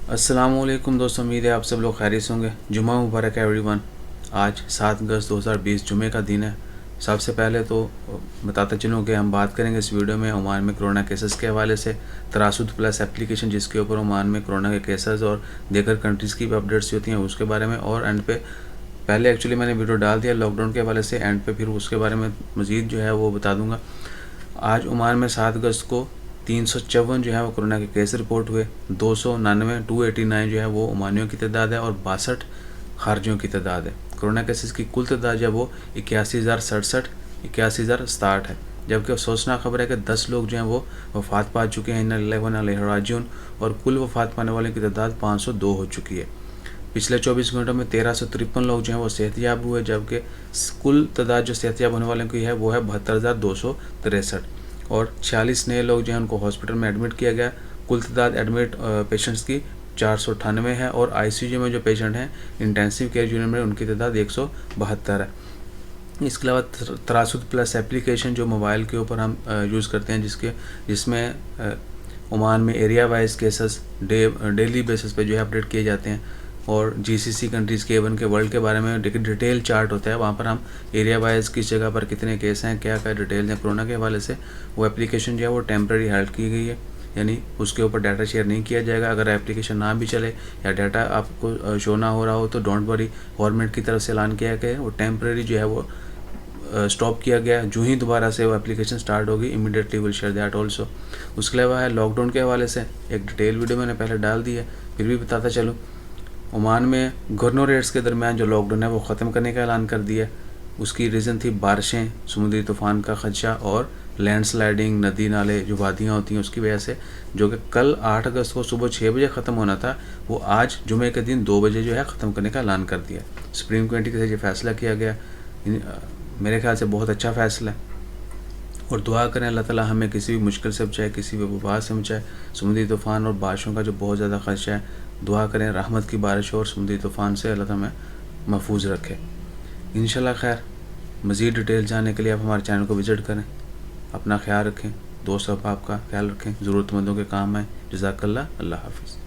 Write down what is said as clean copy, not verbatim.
अस्सलाम वालेकुम दोस्तों, उम्मीद है आप सब लोग खैरियत होंगे। जुम्मा मुबारक है एवरीवन। आज 7 अगस्त 2020 जुमे का दिन है। सबसे पहले तो बताता चलूँ कि हम बात करेंगे इस वीडियो में ओमान में कोरोना केसेस के हवाले से। तरासुद प्लस एप्लीकेशन जिसके ऊपर ओमान में कोरोना के केसेस और दीगर कंट्रीज़ की भी अपडेट्स होती हैं उसके बारे में, और एंड पे पहले एक्चुअली मैंने वीडियो डाल दिया लॉकडाउन के हवाले से, एंड पे फिर उसके बारे में मज़ीद जो है वो बता दूँगा। आज ओमान में 7 अगस्त को 354 जो है वो कोरोना के केस रिपोर्ट हुए। 289 जो है वो ओमानियों की तादाद है और 62 खारजियों की तादाद है। कोरोना केसेस की कुल तादाद जो है वो 81,067 है। जबकि अफसोसनाक खबर है कि 10 लोग जो हैं वो वफ़ात पा चुके हैं, इन्ना लिल्लाहि व इन्ना इलैहि राजिऊन, और कुल वफ़ात पाने वालों की तादाद 502 हो चुकी है। पिछले 24 घंटों में 1353 लोग जो हैं वो सेहतयाब हुए, जबकि कुल तादाद जो सेहतयाब होने वालों की है वो है 72,263, और 46 नए लोग जो हैं उनको हॉस्पिटल में एडमिट किया गया। कुल तादाद एडमिट पेशेंट्स की 498 है, और आईसीयू में जो पेशेंट हैं इंटेंसिव केयर यूनिट में उनकी तादाद 172 है। इसके अलावा तरासुद प्लस एप्लीकेशन जो मोबाइल के ऊपर हम यूज़ करते हैं, जिसमें ओमान में area wise cases daily basis पे जो है अपडेट किए जाते हैं, और जीसीसी कंट्रीज़ के A1 के वर्ल्ड के बारे में डिटेल चार्ट होता है। वहाँ पर हम एरिया वाइज किस जगह पर कितने केस हैं, क्या क्या डिटेल्स हैं कोरोना के हवाले से। वो एप्लीकेशन जो है वो टेम्प्रेरी हेल्ड की गई है, यानी उसके ऊपर डाटा शेयर नहीं किया जाएगा। अगर एप्लीकेशन ना भी चले या डाटा आपको शो ना हो रहा हो तो डोंट वरी, गवर्नमेंट की तरफ से ऐलान किया गया है वो टेम्प्रेरी जो है वो स्टॉप किया गया। जो ही दोबारा से वो एप्लीकेशन स्टार्ट होगी immediately will share that also. उसके अलावा है लॉकडाउन के हवाले से एक डिटेल वीडियो मैंने पहले डाल दी है, फिर भी बताता चलूँ। ओमान में गवर्नरेट्स के दरमियान जो लॉकडाउन है वो ख़त्म करने का ऐलान कर दिया। उसकी रीज़न थी बारिशें, समुद्री तूफ़ान का खदशा और लैंडस्लाइडिंग, नदी नाले जो वादियाँ होती हैं उसकी वजह से, जो कि कल 8 अगस्त को सुबह 6 बजे ख़त्म होना था, वो आज जुमे के दिन 2 बजे जो है ख़त्म करने का ऐलान कर दिया। सुप्रीम कोर्ट से ये फ़ैसला किया गया, मेरे ख्याल से बहुत अच्छा फ़ैसला है। और दुआ करें अल्लाह ताला हमें किसी भी मुश्किल से बचाए, किसी भी वबा से बचाए। समुद्री तूफ़ान और बारिशों का जो बहुत ज़्यादा खदशा है, दुआ करें रहमत की बारिश और समुद्री तूफ़ान से अल्लाह ताला हमें महफूज रखे इंशाल्लाह। खैर, मज़ीद डिटेल जानने के लिए आप हमारे चैनल को विज़िट करें। अपना ख्याल रखें, दोस्त अहबाब का ख्याल रखें, ज़रूरतमंदों के काम आएँ। जज़ाकल्लाह, अल्लाह हाफ़िज़।